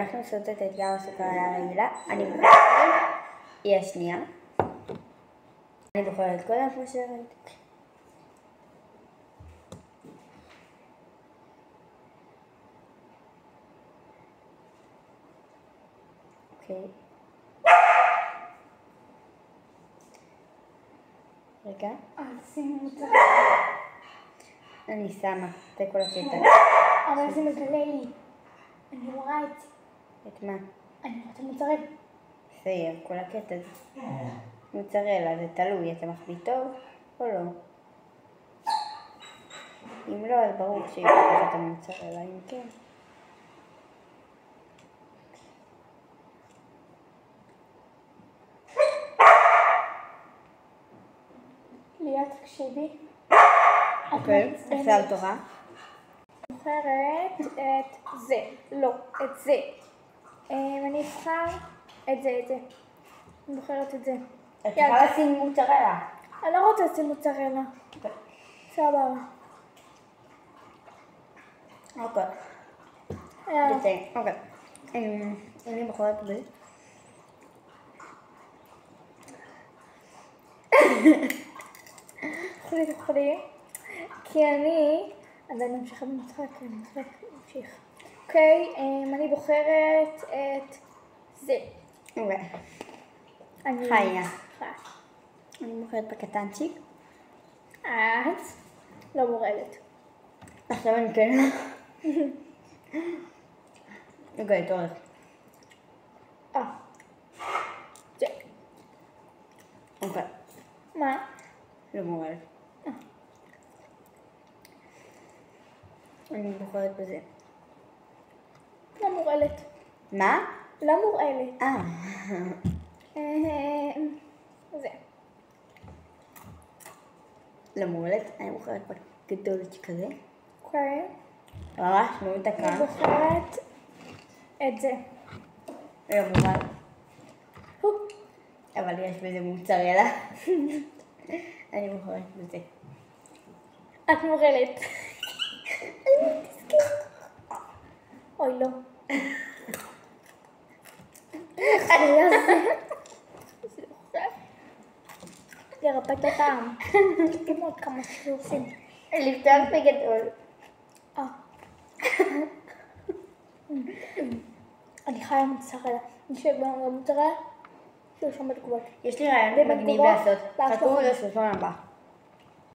אנחנו עושות את אתגר הסוכריה הרגילה. אני בוחרת, היא השנייה. אני בוחרת קודם כמו שראיתי. אוקיי. רגע. שימו אותה. אני שמה, זה כל הקטע. אבל זה מגלה לי. אני רואה את זה. את מה? אני רואה את המוצרלה. בסדר, כל הקטע זה. מוצרלה, זה תלוי, אתה מחביא טוב או לא? אם לא, אז ברור שיהיה לך את המוצרלה, אם כן. ליה, תקשיבי. אוקיי, עכשיו תורה. בוחרת את זה. לא, את זה. אני אבחר את זה, את זה. אני בוחרת את זה. את צריכה לשים מוצרלה. אני לא רוצה לשים מוצרלה. סבבה. אוקיי. יאללה. אוקיי. אני בוחרת בזה. תחלי. כי אני עדיין ממשיכה במשחק, אני ממשיך. אוקיי, אני בוחרת את זה. אוקיי. חיה. חיה. אני בוחרת בקטנצ'יק. את לא מורדת. עכשיו אני כן. אוקיי, תורך. זה. אוקיי. מה? לא מורדת. אני בוחרת בזה. לא מורעלת. מה? לא מורעלת. זה. לא מורדת. אני בוחרת בגדולצ'יק כזה. אוקיי. ממש מאוד דקה. אני בוחרת את זה. לא מורדת. אבל יש בזה מוצרלה. אני בוחרת בזה. את מורעלת. אוי לא. לרפא את הטעם. תראו עוד כמה שעושים. לפתוח בגדול. אני חיה מוצרלה. אני חושבת במוצרלה שיש שם בתגובות. יש לי רעיון מגניב לעשות. חכו לסרטון הבא.